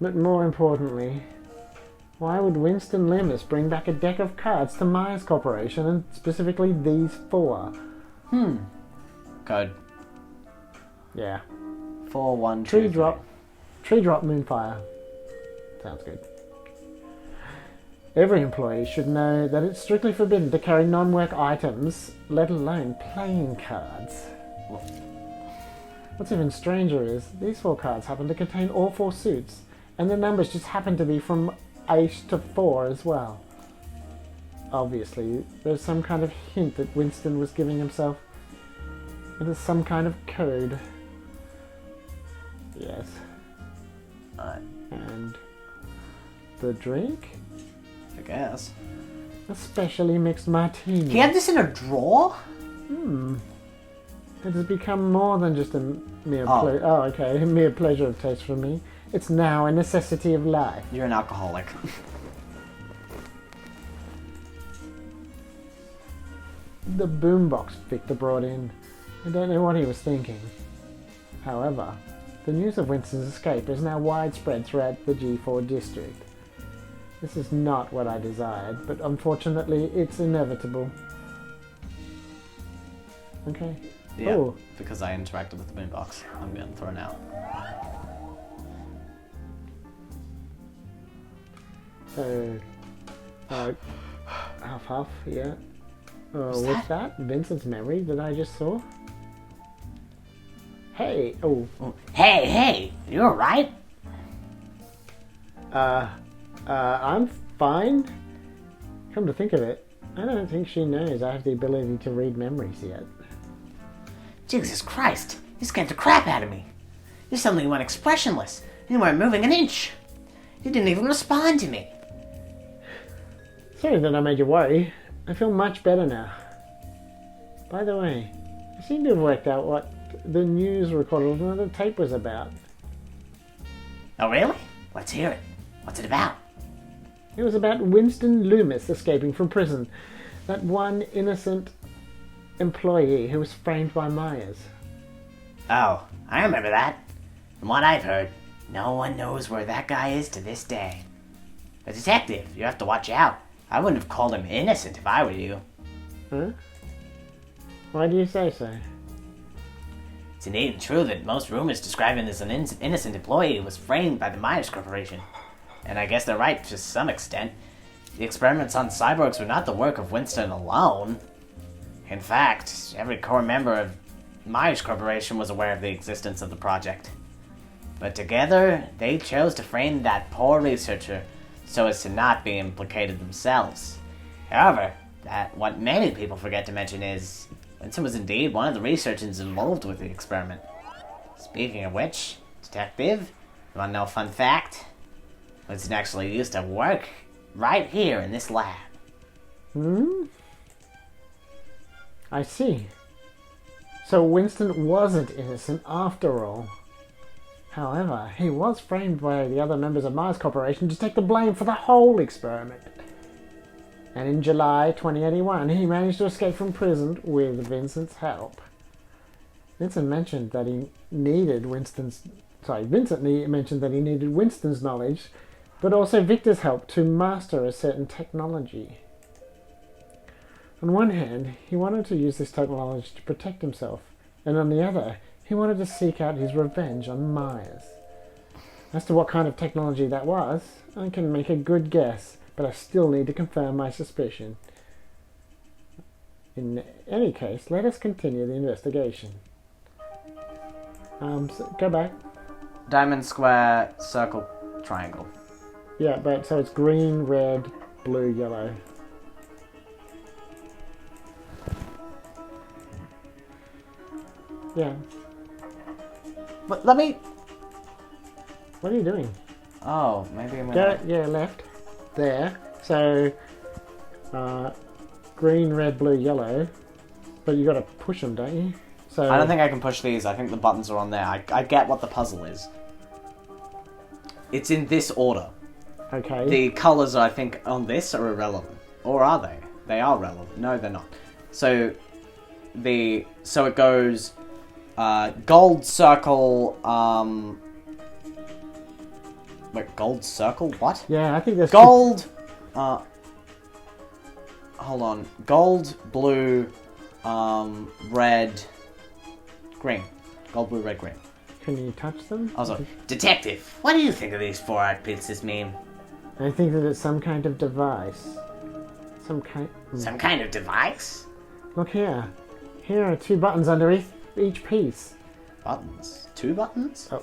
But more importantly, why would Winston Lemus bring back a deck of cards to Myers Corporation, and specifically these 4? Code. Yeah. 4123. Tree drop, moonfire. Sounds good. Every employee should know that it's strictly forbidden to carry non-work items, let alone playing cards. What's even stranger is, these 4 cards happen to contain all 4 suits, and the numbers just happen to be from 8 to 4 as well. Obviously, there's some kind of hint that Winston was giving himself. It is some kind of code. Yes. And the drink? I guess. A specially mixed martini. He had this in a drawer? It has become more than just a mere a mere pleasure of taste for me. It's now a necessity of life. You're an alcoholic. The boombox Victor brought in. I don't know what he was thinking. However, the news of Winston's escape is now widespread throughout the G4 district. This is not what I desired, but unfortunately it's inevitable. Okay. Yeah, Oh. because I interacted with the boombox. I'm getting thrown out. So, half, yeah. What's What's that? Vincent's memory that I just saw? Hey, Hey, you alright? I'm fine. Come to think of it, I don't think she knows I have the ability to read memories yet. Jesus Christ, you scared the crap out of me. You suddenly went expressionless, You weren't moving an inch. You didn't even respond to me. Sorry that I made you worry. I feel much better now. By the way, I seem to have worked out what the news recorded on the tape was about. Oh, really? Let's hear it. What's it about? It was about Winston Loomis escaping from prison. That one innocent employee who was framed by Myers. Oh, I remember that. From what I've heard, no one knows where that guy is to this day. A detective, you have to watch out. I wouldn't have called him innocent if I were you. Huh? Why do you say so? It's indeed true that most rumors describe him as an innocent employee was framed by the Myers Corporation. And I guess they're right to some extent. The experiments on cyborgs were not the work of Winston alone. In fact, every core member of Myers Corporation was aware of the existence of the project. But together, they chose to frame that poor researcher so as to not be implicated themselves. However, what many people forget to mention is Vincent was indeed one of the researchers involved with the experiment. Speaking of which, detective, you want to know a fun fact? Winston actually used to work right here in this lab. I see. So Winston wasn't innocent after all. However, he was framed by the other members of Myers Corporation to take the blame for the whole experiment. And in July 2081, he managed to escape from prison with Vincent's help. Vincent mentioned that he needed Winston's knowledge, but also Victor's help to master a certain technology. On one hand, he wanted to use this technology to protect himself, and on the other, he wanted to seek out his revenge on Myers. As to what kind of technology that was, I can make a good guess, but I still need to confirm my suspicion. In any case, let us continue the investigation. So go back. Diamond, square, circle, triangle. Yeah, but so it's green, red, blue, yellow. Yeah. But let me... What are you doing? Oh, maybe I'm Go, gonna... yeah, left. There. So, green, red, blue, yellow. But you got to push them, don't you? So I don't think I can push these. I think the buttons are on there. I get what the puzzle is. It's in this order. Okay. The colours, I think, on this are irrelevant. Or are they? They are relevant. No, they're not. So it goes gold circle. Wait, gold circle? What? Yeah, I think there's Gold. Hold on. Gold, blue, red, green. Gold, blue, red, green. Can you touch them? Oh, sorry. Detective, what do you think of these 4 art pieces mean? I think that it's some kind of device. Some kind. Some kind of device? Look here. Here are 2 buttons underneath each piece. Buttons. 2 buttons? Oh.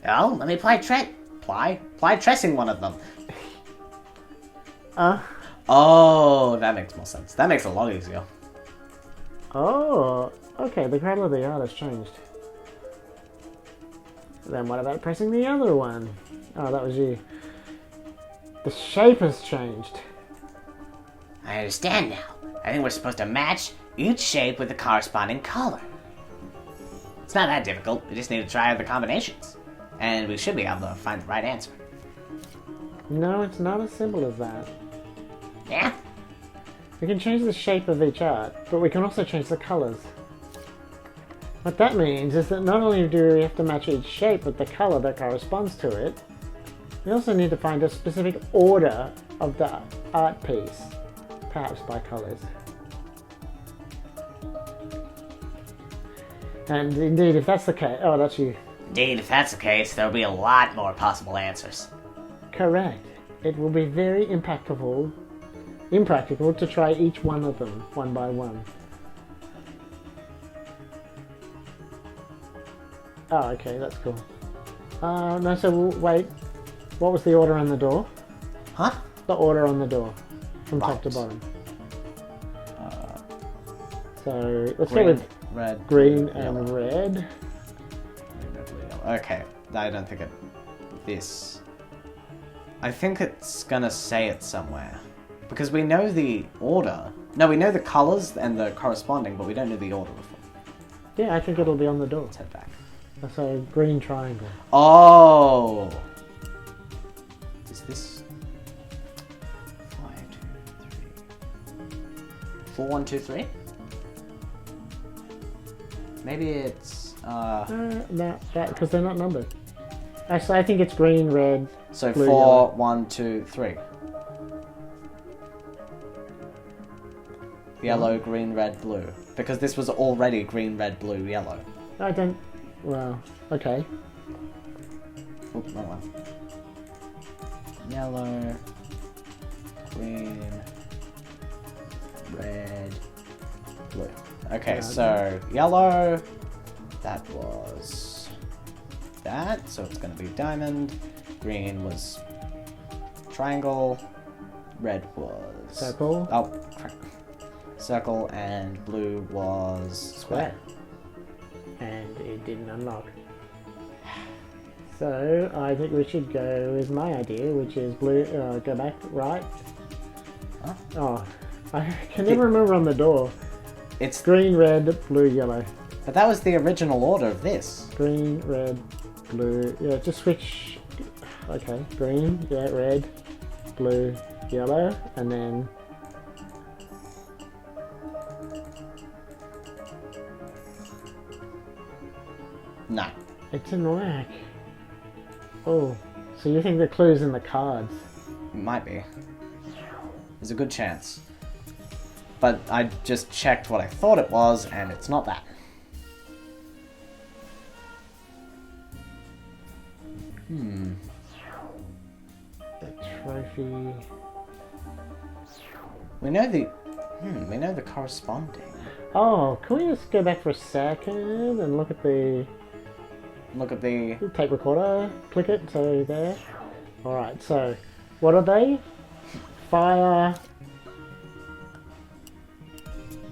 Oh, let me Apply tracing one of them. Uh. Oh, that makes more sense. That makes it a lot easier. Oh. Okay, the colour of the art has changed. Then what about pressing the other one? Oh, that was you. The shape has changed. I understand now. I think we're supposed to match each shape with the corresponding color. It's not that difficult. We just need to try other combinations. And we should be able to find the right answer. No, it's not as simple as that. Yeah? We can change the shape of each art, but we can also change the colours. What that means is that not only do we have to match each shape with the colour that corresponds to it, we also need to find a specific order of the art piece, perhaps by colours. And indeed, if that's the case... Oh, that's you. Indeed, if that's the case, there'll be a lot more possible answers. Correct. It will be very impractical to try each one of them, one by one. Oh, okay, that's cool. No, so wait. What was the order on the door? Huh? The order on the door, from top to Right. bottom. So let's Green, go with red, green blue, and yellow. red. Green, red, blue, yellow. Okay, I don't think it this. I think it's gonna say it somewhere. Because we know the order. No, we know the colours and the corresponding, but we don't know the order of them. Yeah, I think it'll be on the door. Let's head back. That's a green triangle. Oh! Is this... 5, 2, 3... 4, 1, 2, 3? Maybe it's... No, because they're not numbered. Actually, I think it's green, red, So blue, 4, yellow. 1, 2, 3. Yellow, green, red, blue. Because this was already green, red, blue, yellow. I don't... Well, okay. Oh, wrong one. Yellow, green, red, blue. Okay, Yeah, so yellow, that was that, so it's going to be diamond. Green was triangle, red was... Circle. Oh, crap. Circle, and blue was square. And it didn't unlock. So, I think we should go with my idea, which is blue, go back, right. Huh? Oh, I can never remember on the door. It's Green, red, blue, yellow. But that was the original order of this. Green, red, blue, yeah, just switch, okay, green, yeah, red, blue, yellow, and then... No. It's in whack. Oh, so you think the clue's in the cards? Might be. There's a good chance. But I just checked what I thought it was, and it's not that. The trophy... We know the... we know the corresponding. Oh, can we just go back for a second and look at the Look at the... tape recorder? Click it, so there. Alright, so what are they? Fire,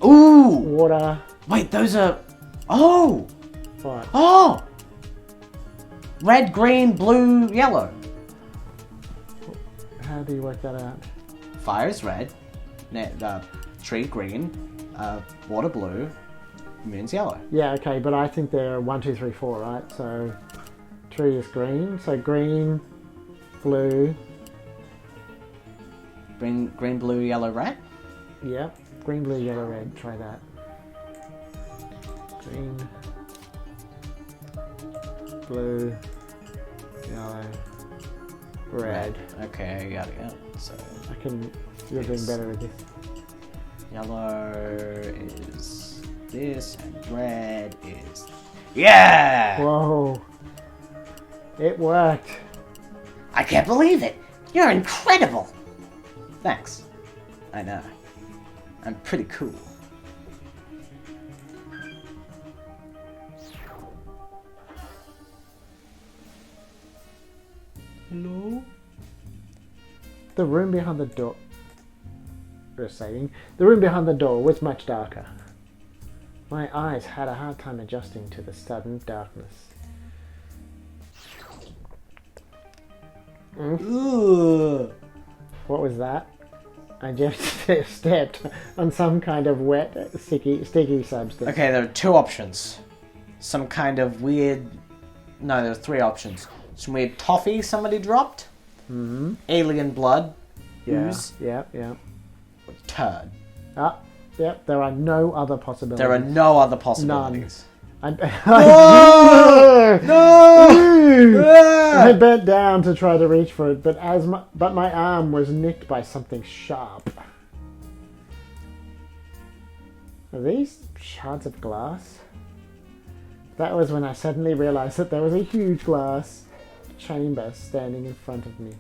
Ooh! water, Wait, those are... Oh! what? Oh! Red, green, blue, yellow. How do you work that out? Fire's red. Tree green. Water blue. Moon's yellow. Yeah, okay, but I think they're 1, 2, 3, 4, right? So tree is green, so green, blue, Green, blue, yellow, red? yep. Green, blue, yellow, red. Try that. Green, blue, yellow, red. Okay, got it. So I can. You're doing better with this. yellow is this, and red is... Yeah! Whoa! It worked. I can't believe it. You're incredible. Thanks. I know. I'm pretty cool. Hello? The room behind the door. Just saying. The room behind the door was much darker. My eyes had a hard time adjusting to the sudden darkness. Ooh. What was that? I just stepped on some kind of wet, sticky substance. Okay, there are two options. Some kind of weird... No, there are three options. Some weird toffee somebody dropped. Mm-hmm. Alien blood. Yeah, Ooze. yeah. Or turd. Ah, yep, there are no other possibilities. There are no other possibilities. I No! I bent down to try to reach for it, but my arm was nicked by something sharp. Are these shards of glass? That was when I suddenly realized that there was a huge glass chamber standing in front of me.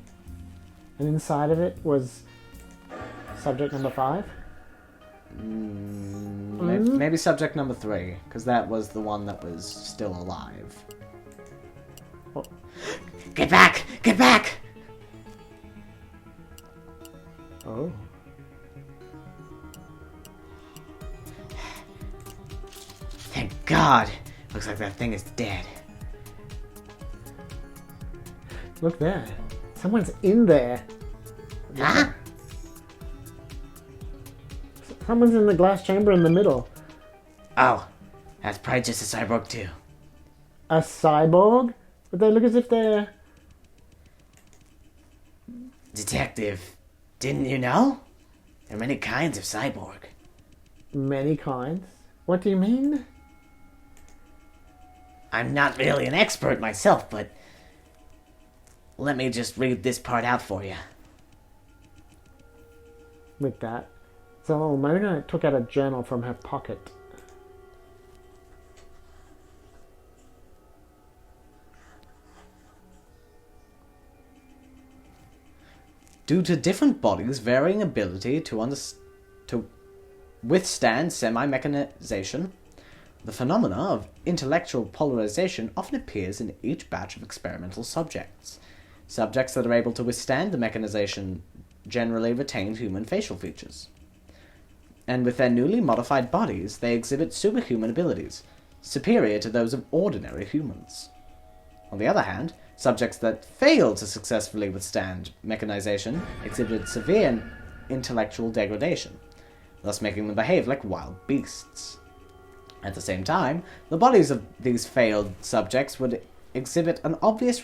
And inside of it was subject number 5. Maybe subject number 3, because that was the one that was still alive. Get back! Get back! Oh. Thank God. Looks like that thing is dead. Look there. Someone's in there. Huh? Someone's in the glass chamber in the middle. Oh, that's probably just a cyborg too. A cyborg? But they look as if they're... Detective, didn't you know? There are many kinds of cyborg. Many kinds. What do you mean? I'm not really an expert myself, but let me just read this part out for you. With that. So Mona took out a journal from her pocket. Due to different bodies' varying ability to withstand semi-mechanization, the phenomena of intellectual polarization often appears in each batch of experimental subjects. Subjects that are able to withstand the mechanization generally retain human facial features. And with their newly modified bodies, they exhibit superhuman abilities, superior to those of ordinary humans. On the other hand, subjects that fail to successfully withstand mechanization exhibit severe intellectual degradation, thus making them behave like wild beasts. At the same time, the bodies of these failed subjects would exhibit an obvious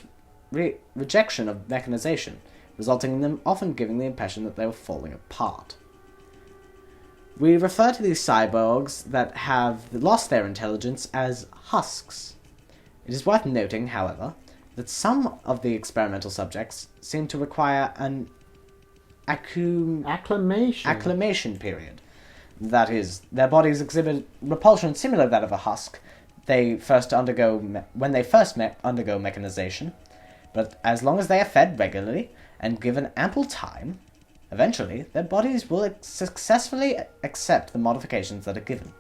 rejection of mechanization, resulting in them often giving the impression that they were falling apart. We refer to these cyborgs that have lost their intelligence as husks. It is worth noting, however, that some of the experimental subjects seem to require an acclimation period. That is, their bodies exhibit repulsion similar to that of a husk when they first undergo mechanization, but as long as they are fed regularly and given ample time, eventually their bodies will successfully accept the modifications that are given.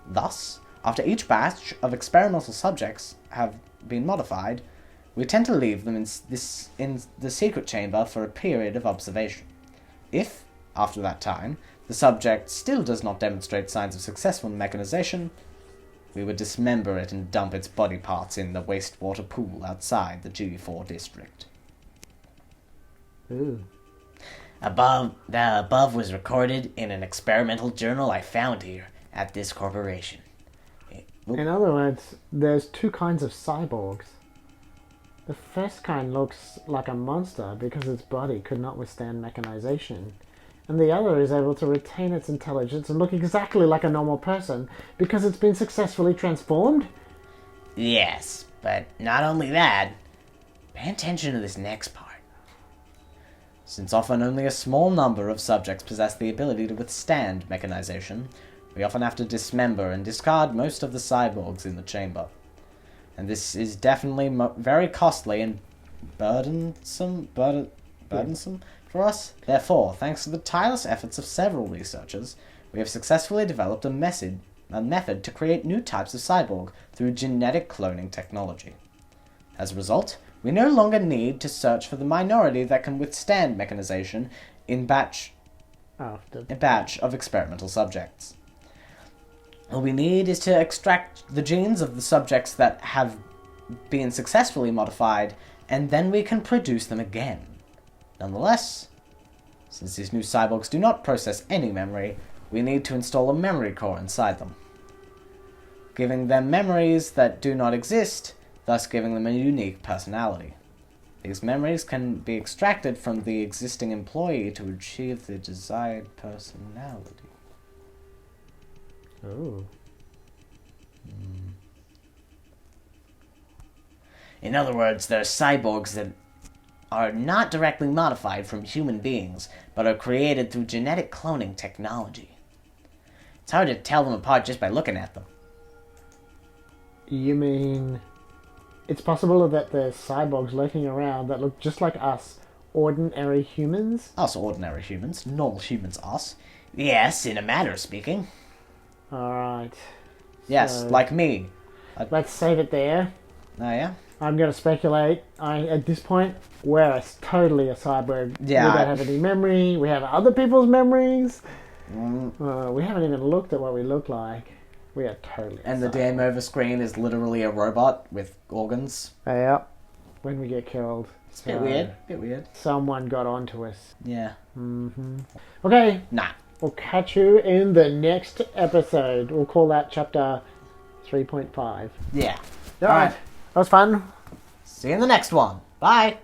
Thus, after each batch of experimental subjects have been modified, we tend to leave them in the secret chamber for a period of observation. If, after that time, the subject still does not demonstrate signs of successful mechanization, we would dismember it and dump its body parts in the wastewater pool outside the G4 district. Ooh. The above was recorded in an experimental journal I found here at this corporation. In other words, there's two kinds of cyborgs. The first kind looks like a monster because its body could not withstand mechanization, and the other is able to retain its intelligence and look exactly like a normal person because it's been successfully transformed? Yes, but not only that. Pay attention to this next part. Since often only a small number of subjects possess the ability to withstand mechanization, we often have to dismember and discard most of the cyborgs in the chamber. And this is definitely very costly and burdensome for us. Therefore, thanks to the tireless efforts of several researchers, we have successfully developed a method to create new types of cyborg through genetic cloning technology. As a result, we no longer need to search for the minority that can withstand mechanization in a batch of experimental subjects. All we need is to extract the genes of the subjects that have been successfully modified, and then we can produce them again. Nonetheless, since these new cyborgs do not process any memory, we need to install a memory core inside them, giving them memories that do not exist, thus giving them a unique personality. These memories can be extracted from the existing employee to achieve the desired personality. Oh. In other words, there are cyborgs that are not directly modified from human beings, but are created through genetic cloning technology. It's hard to tell them apart just by looking at them. You mean it's possible that there's cyborgs lurking around that look just like us, ordinary humans? Us ordinary humans, normal humans us. Yes, in a manner of speaking. Alright. Yes, So, like me. let's save it there. Oh yeah? I'm going to speculate. At this point, we're totally a cyborg. Yeah. We don't have any memory. We have other people's memories. Mm. We haven't even looked at what we look like. We are totally And the cyborg. game over screen is literally a robot with organs. Yep. When we get killed. It's a bit weird. Bit weird. Someone got onto us. Yeah. Okay, Nah. we'll catch you in the next episode. We'll call that chapter 3.5. Yeah. All right. That was fun. See you in the next one. Bye.